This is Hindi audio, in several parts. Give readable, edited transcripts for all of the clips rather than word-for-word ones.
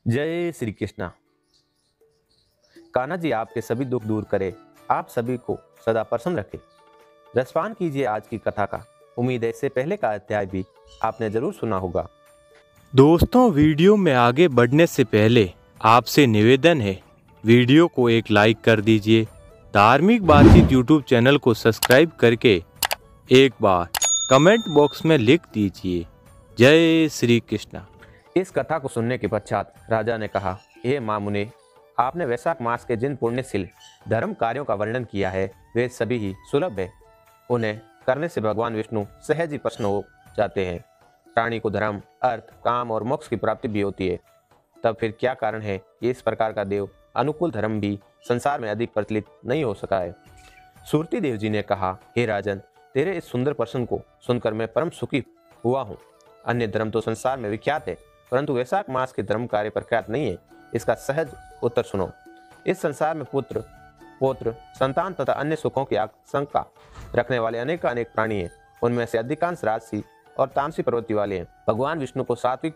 जय श्री कृष्णा। कान्हा जी आपके सभी दुख दूर करे, आप सभी को सदा प्रसन्न रखे। रसपान कीजिए आज की कथा का। उम्मीद है इससे पहले का अध्याय भी आपने जरूर सुना होगा। दोस्तों, वीडियो में आगे बढ़ने से पहले आपसे निवेदन है, वीडियो को एक लाइक कर दीजिए। धार्मिक बातचीत यूट्यूब चैनल को सब्सक्राइब करके एक बार कमेंट बॉक्स में लिख दीजिए, जय श्री कृष्णा। इस कथा को सुनने के पश्चात राजा ने कहा, हे माँ मुने, आपने वैशाख मास के जिन पुण्यशील धर्म कार्यों का वर्णन किया है वे सभी ही सुलभ है। उन्हें करने से भगवान विष्णु सहज ही प्रसन्न हो जाते हैं। प्राणी को धर्म, अर्थ, काम और मोक्ष की प्राप्ति भी होती है। तब फिर क्या कारण है कि इस प्रकार का देव अनुकूल धर्म भी संसार में अधिक प्रचलित नहीं हो सका है। सूरती देव जी ने कहा, हे राजन, तेरे इस सुंदर प्रश्न को सुनकर मैं परम सुखी हुआ हूँ। अन्य धर्म तो संसार में विख्यात है, परंतु वैशाख मास के धर्म कार्य प्रख्यात नहीं है। इसका सहज उत्तर सुनो। इस संसार में पुत्र, पौत्र, संतान तथा अन्य सुखों की आशंका रखने वाले अनेक प्राणी हैं। उनमें से अधिकांश राजसी और तामसी प्रवृत्ति वाले हैं। भगवान विष्णु को सात्विक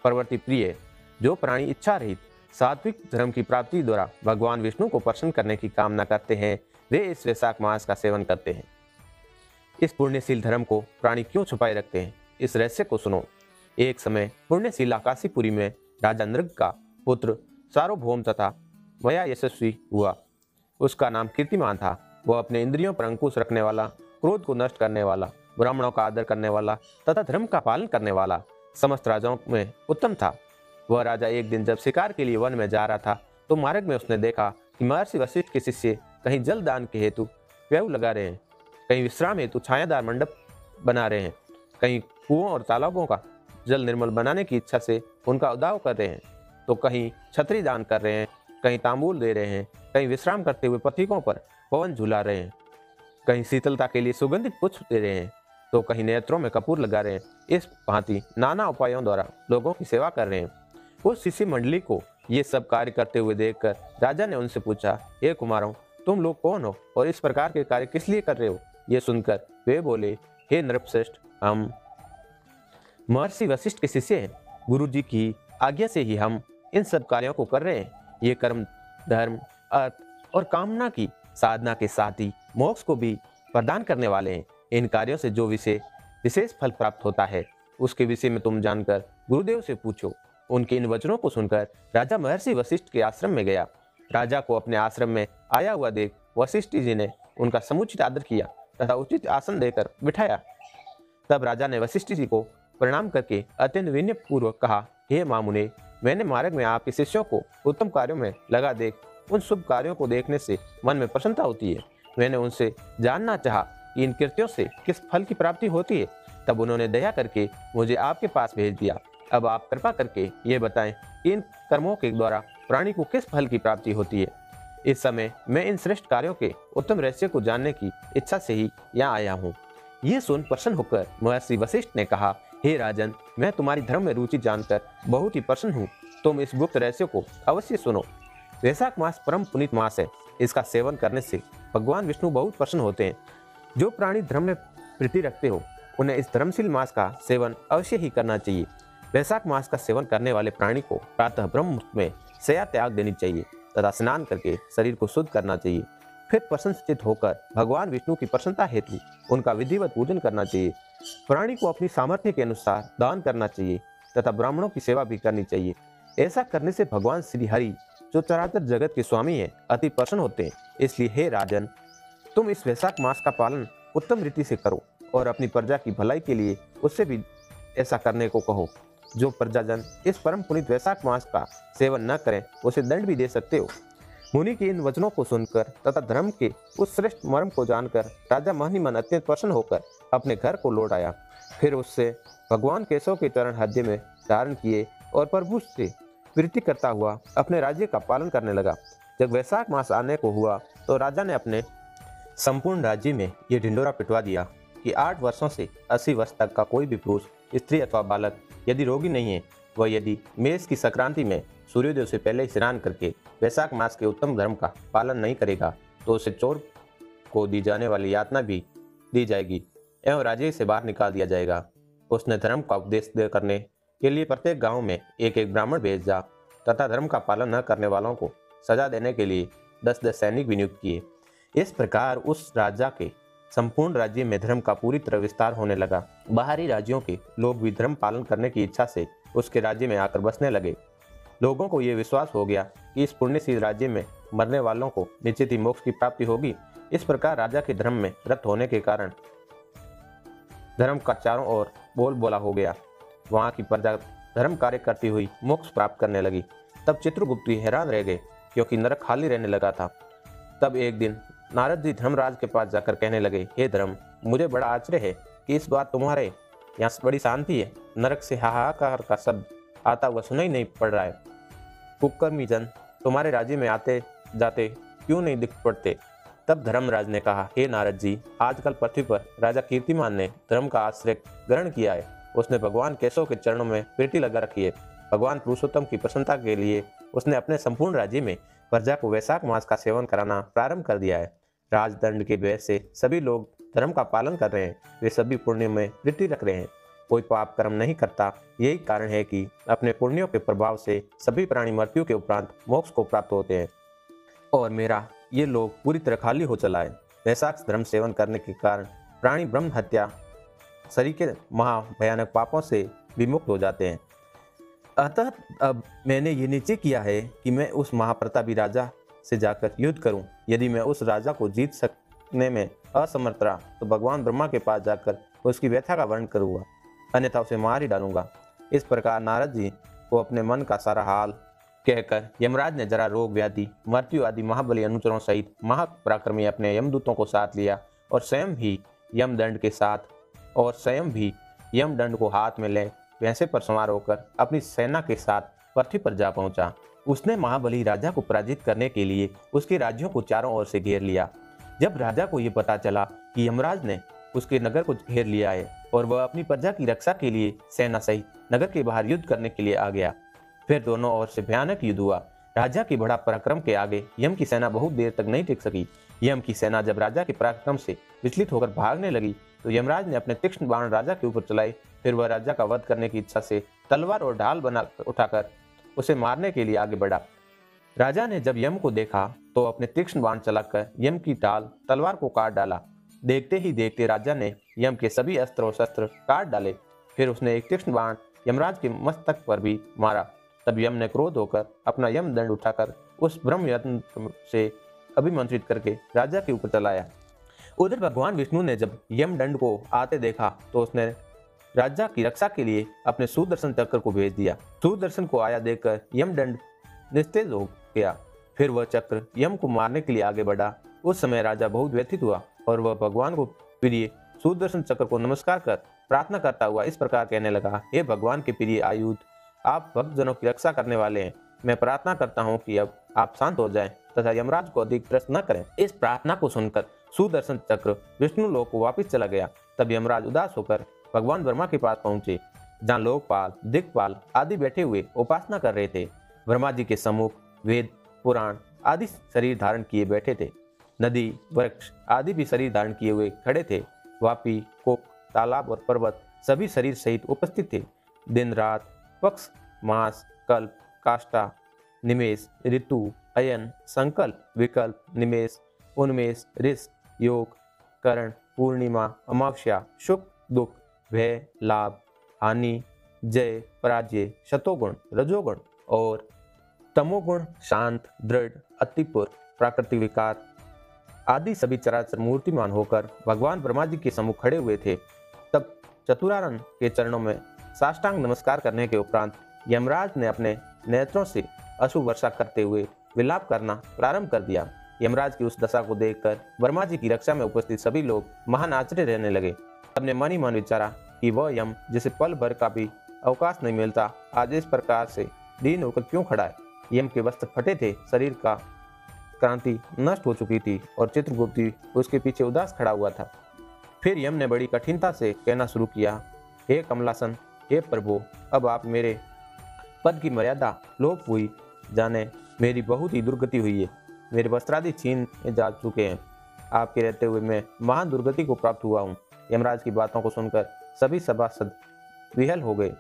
प्रवृत्ति प्रिय है। जो प्राणी इच्छा रहित सात्विक धर्म की प्राप्ति द्वारा भगवान विष्णु को प्रसन्न करने की कामना करते हैं, वे इस वैशाख मास का सेवन करते हैं। इस पुण्यशील धर्म को प्राणी क्यों छुपाए रखते हैं, इस रहस्य को सुनो। एक समय पुण्यशील आकाशीपुरी में राजा नृग का पुत्र सार्वभौम तथा वया यशस्वी हुआ। उसका नाम कीर्तिमान था। वह अपने इंद्रियों पर अंकुश रखने वाला, क्रोध को नष्ट करने वाला, ब्राह्मणों का आदर करने वाला तथा धर्म का पालन करने वाला समस्त राजाओं में उत्तम था। वह राजा एक दिन जब शिकार के लिए वन में जा रहा था तो मार्ग में उसने देखा कि महर्षि वशिष्ठ के शिष्य कहीं जल दान के हेतु व्यू लगा रहे हैं, कहीं विश्राम हेतु छायादार मंडप बना रहे हैं, कहीं कुओं और तालाबों का जल निर्मल बनाने की इच्छा से उनका उदाव कर रहे हैं, तो कहीं छतरी दान कर रहे हैं, कहीं तांबूल दे रहे हैं, कहीं विश्राम करते हुए पथिकों पर पवन झूला रहे हैं, कहीं शीतलता के लिए सुगंधित पुष्प दे रहे हैं, तो कहीं नेत्रों में कपूर लगा रहे हैं। इस भांति नाना उपायों द्वारा लोगों की सेवा कर रहे हैं। उस शिष्य मंडली को ये सब कार्य करते हुए देखकर राजा ने उनसे पूछा, हे कुमारों, तुम लोग कौन हो और इस प्रकार के कार्य किस लिए कर रहे हो? ये सुनकर वे बोले, हे नृपश्रेष्ठ, हम महर्षि वशिष्ठ के शिष्य हैं। गुरु जी की आज्ञा से ही हम इन सब कार्यों को कर रहे हैं। ये कर्म धर्म, अर्थ और कामना की साधना के साथ ही मोक्ष को भी प्रदान करने वाले हैं। इन कार्यों से जो विशेष फल प्राप्त होता है उसके विषय में तुम जानकर गुरुदेव से पूछो। उनके इन वचनों को सुनकर राजा महर्षि वशिष्ठ के आश्रम में गया। राजा को अपने आश्रम में आया हुआ देख वशिष्ठ जी ने उनका समुचित आदर किया तथा उचित आसन देकर बिठाया। तब राजा ने वशिष्ठ जी को प्रणाम करके अत्यंत विनय पूर्वक कहा, हे माँ मुने, मैंने मार्ग में आपके शिष्यों को उत्तम कार्यों में लगा देख उन शुभ कार्यों को देखने से मन में प्रसन्नता होती है। मैंने उनसे जानना चाहा कि इन कृत्यों से किस फल की प्राप्ति होती है। तब उन्होंने दया करके मुझे आपके पास भेज दिया। अब आप कृपा करके ये बताएं कि इन कर्मों के द्वारा प्राणी को किस फल की प्राप्ति होती है। इस समय मैं इन श्रेष्ठ कार्यों के उत्तम रहस्य को जानने की इच्छा से ही यहाँ आया हूँ। ये सुन प्रसन्न होकर महर्षि वशिष्ठ ने कहा, हे राजन, मैं तुम्हारी धर्म में रुचि जानकर बहुत ही प्रसन्न हूँ। तुम इस गुप्त रहस्य को अवश्य सुनो। वैशाख मास परम पुनीत मास है। इसका सेवन करने से भगवान विष्णु बहुत प्रसन्न होते हैं। जो प्राणी धर्म में प्रीति रखते हो उन्हें इस धर्मशील मास का सेवन अवश्य ही करना चाहिए। वैशाख मास का सेवन करने वाले प्राणी को प्रातः ब्रह्म मुहूर्त में शय्या त्याग देनी चाहिए तथा स्नान करके शरीर को शुद्ध करना चाहिए। फिर प्रसन्नचित्त होकर भगवान विष्णु की प्रसन्नता हेतु उनका विधिवत पूजन करना चाहिए। प्राणी को अपनी सामर्थ्य के अनुसार दान करना चाहिए तथा ब्राह्मणों की सेवा भी करनी चाहिए। ऐसा करने से भगवान श्री हरि, जो चराचर जगत के स्वामी हैं, अति प्रसन्न होते हैं। इसलिए हे राजन, तुम इस वैशाख मास का पालन उत्तम रीति से करो और अपनी प्रजा की भलाई के लिए उससे भी ऐसा करने को कहो। जो प्रजाजन इस परम पुनीत वैशाख मास का सेवन न करें उसे दंड भी दे सकते हो। मुनि के इन वचनों को सुनकर तथा धर्म के उस श्रेष्ठ मर्म को जानकर राजा मन अत्यंत प्रसन्न होकर अपने घर को लौट आया। फिर उससे भगवान केशव के चरण हृदय में धारण किए और प्रभु से प्रीति करता हुआ अपने राज्य का पालन करने लगा। जब वैशाख मास आने को हुआ तो राजा ने अपने संपूर्ण राज्य में ये ढिंडोरा पिटवा दिया कि 8 वर्षों से 80 वर्ष तक का कोई भी पुरुष, स्त्री अथवा बालक यदि रोगी नहीं है, वह यदि मेष की संक्रांति में सूर्योदय से पहले स्नान करके वैशाख मास के उत्तम धर्म का पालन नहीं करेगा तो उसे चोर को दी जाने वाली यातना भी दी जाएगी एवं राज्य से बाहर निकाल दिया जाएगा। उसने धर्म का उपदेश करने के लिए प्रत्येक गांव में एक ब्राह्मण भेजा तथा धर्म का पालन न करने वालों को सजा देने के लिए 10-10 सैनिक भी नियुक्त किए। इस प्रकार उस राजा के संपूर्ण राज्य में धर्म का पूरी तरह विस्तार होने लगा। बाहरी राज्यों के लोग भी धर्म पालन करने की इच्छा से उसके राज्य में आकर बसने लगे। लोगों को ये विश्वास हो गया कि इस पुण्यशील राज्य में मरने वालों को निश्चित ही मोक्ष की प्राप्ति होगी। इस प्रकार राजा के धर्म में रत होने के कारण धर्म का चारों ओर बोलबाला हो गया। वहां की प्रजा धर्म कार्य करती हुई मोक्ष प्राप्त करने लगी। तब चित्रगुप्त भी हैरान रह गए, क्योंकि नरक खाली रहने लगा था। तब एक दिन नारद जी धर्मराज के पास जाकर कहने लगे, हे धर्म, मुझे बड़ा आश्चर्य है कि इस बार तुम्हारे यहाँ बड़ी शांति है। नरक से हाहाकार का शब्द आता हुआ सुनाई नहीं पड़ रहा है। कुकर्मी जन तुम्हारे राज्य में आते जाते क्यों नहीं दिख पड़ते? तब धर्मराज ने कहा, हे नारद जी, आजकल पृथ्वी पर राजा कीर्तिमान ने धर्म का आश्रय ग्रहण किया है। उसने भगवान केशव के चरणों में प्रीति लगा रखी है। भगवान पुरुषोत्तम की प्रसन्नता के लिए उसने अपने संपूर्ण राज्य में प्रजा को वैशाख मास का सेवन कराना प्रारंभ कर दिया है। राजदंड के भय से सभी लोग धर्म का पालन कर रहे हैं। वे सभी पुण्य में प्रीति रख रहे हैं। कोई पाप कर्म नहीं करता। यही कारण है कि अपने पुण्यों के प्रभाव से सभी प्राणी मृत्यु के उपरांत मोक्ष को प्राप्त होते हैं, और मेरा ये लोग पूरी तरह खाली हो चला है। वैशाख धर्म सेवन करने के कारण प्राणी ब्रह्म हत्या शरीर के महाभयानक पापों से विमुक्त हो जाते हैं। अतः अब मैंने ये निश्चय किया है कि मैं उस महाप्रतापी राजा से जाकर युद्ध करूं। यदि मैं उस राजा को जीत सकने में असमर्थ रहा तो भगवान ब्रह्मा के पास जाकर उसकी व्यथा का वर्णन करूंगा, अन्यथा उसे मार ही डालूंगा। इस प्रकार नारद जी को अपने मन का सारा हाल कहकर यमराज ने जरा रोग व्याधि मृत्यु आदि महाबली अनुचरों सहित महापराक्रमी अपने यमदूतों को साथ लिया और स्वयं भी यमदंड को हाथ में ले भैंसे पर सवार होकर अपनी सेना के साथ पृथ्वी पर जा पहुंचा। उसने महाबली राजा को पराजित करने के लिए उसके राज्यों को चारों ओर से घेर लिया। जब राजा को यह पता चला कि यमराज ने उसके नगर को घेर लिया है और वह अपनी प्रजा की रक्षा के लिए सेना सहित नगर के बाहर युद्ध करने के लिए आ गया, फिर दोनों ओर से भयानक युद्ध हुआ। राजा के बड़ा पराक्रम के आगे यम की सेना बहुत देर तक नहीं टिक सकी। यम की सेना जब राजा के पराक्रम से विचलित होकर भागने लगी तो यमराज ने अपने तीक्ष्ण बाण राजा के ऊपर चलाए। फिर वह राजा का वध करने की इच्छा से तलवार और ढाल बना उठाकर उसे मारने के लिए आगे बढ़ा। राजा ने जब यम को देखा तो अपने तीक्ष्ण बाण चलाकर यम की ढाल तलवार को काट डाला। देखते ही देखते राजा ने यम के सभी अस्त्र और शस्त्र काट डाले। फिर उसने एक तीक्ष्ण बाण यमराज के मस्तक पर भी मारा। तब यम ने क्रोध होकर अपना यम दंड उठाकर उस ब्रह्म यंत्र से अभिमंत्रित करके राजा के ऊपर चलाया। उधर भगवान विष्णु ने जब यम दंड को आते देखा तो उसने राजा की रक्षा के लिए अपने सुदर्शन चक्र को भेज दिया। सुदर्शन को आया देखकर यम दंड निस्तेज हो गया। फिर वह चक्र यम को मारने के लिए आगे बढ़ा। उस समय राजा बहुत व्यथित हुआ और वह भगवान को प्रिय सुदर्शन चक्र को नमस्कार कर प्रार्थना करता हुआ इस प्रकार कहने लगा, हे भगवान के प्रिय आयुध, आप भक्तजनों की रक्षा करने वाले हैं। मैं प्रार्थना करता हूँ कि अब आप शांत हो जाएं तथा यमराज को अधिक त्रस्त न करें। इस प्रार्थना को सुनकर सुदर्शन चक्र विष्णु लोक को वापस चला गया। तब यमराज उदास होकर भगवान ब्रह्मा के पास पहुंचे, जहाँ लोकपाल, दिक्पाल आदि बैठे हुए उपासना कर रहे थे। ब्रह्मा जी के सम्मुख वेद, पुराण आदि शरीर धारण किए बैठे थे। नदी, वृक्ष आदि भी शरीर धारण किए हुए खड़े थे। वापी, कूप, तालाब और पर्वत सभी शरीर सहित उपस्थित थे। दिन रात, पक्ष, मास, कल्प, काष्ठा, निमेष, ऋतु, अयन, संकल्प, विकल्प, निमेष, उन्मेष, ऋष, योग, करण, पूर्णिमा, अमावस्या, सुख, दुख, भय, लाभ, हानि, जय, पराजय, शतोगुण, रजोगुण और तमोगुण, शांत, दृढ़, अतिपुर, प्राकृतिक विकार आदि सभी चराचर मूर्तिमान होकर भगवान ब्रह्मा जी के सम्मुख खड़े हुए थे। तब चतुरानन के चरणों में साष्टांग नमस्कार करने के उपरांत यमराज ने अपने नेत्रों से अश्रु वर्षा करते हुए विलाप करना प्रारंभ कर दिया। यमराज की उस दशा को देखकर ब्रह्मा जी की रक्षा में उपस्थित सभी लोग महान आश्चर्य रहने लगे। सबने मन ही मन विचारा कि वह यम जिसे पल भर का भी अवकाश नहीं मिलता, आज इस प्रकार से दीन होकर क्यों खड़ा है। यम के वस्त्र फटे थे, शरीर का क्रांति नष्ट हो चुकी थी और चित्रगुप्त उसके पीछे उदास खड़ा हुआ था। फिर यम ने बड़ी कठिनता से कहना शुरू किया, हे कमलासन, हे प्रभु, अब आप मेरे पद की मर्यादा लोप हुई जाने मेरी बहुत ही दुर्गति हुई है। मेरे वस्त्रादि छीन जा चुके हैं। आपके रहते हुए मैं महान दुर्गति को प्राप्त हुआ हूँ। यमराज की बातों को सुनकर सभी सभासद विहल हो गए।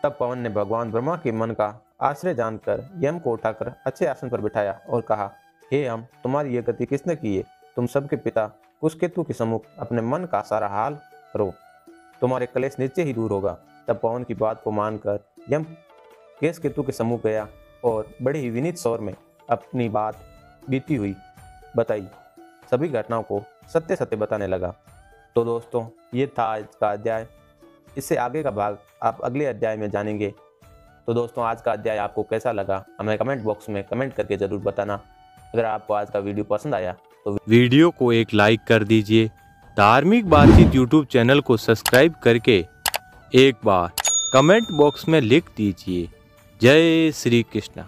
तब पवन ने भगवान ब्रह्मा के मन का आश्रय जानकर यम को उठाकर अच्छे आसन पर बिठाया और कहा, हे यम, तुम्हारी यह गति किसने की है? तुम सबके पिता कुशकेतु के सम्मुख अपने मन का सारा हाल करो, तुम्हारे कलेश निश्चय ही दूर होगा। तब पवन की बात को मानकर यम केशकेतु के सम्मुख गया और बड़े ही विनीत स्वर में अपनी बात बीती हुई बताई, सभी घटनाओं को सत्य सत्य बताने लगा। तो दोस्तों, ये था आज का अध्याय। इससे आगे का भाग आप अगले अध्याय में जानेंगे। तो दोस्तों, आज का अध्याय आपको कैसा लगा हमें कमेंट बॉक्स में कमेंट करके ज़रूर बताना। अगर आपको आज का वीडियो पसंद आया तो वीडियो को एक लाइक कर दीजिए। धार्मिक बातचीत यूट्यूब चैनल को सब्सक्राइब करके एक बार कमेंट बॉक्स में लिख दीजिए, जय श्री कृष्ण।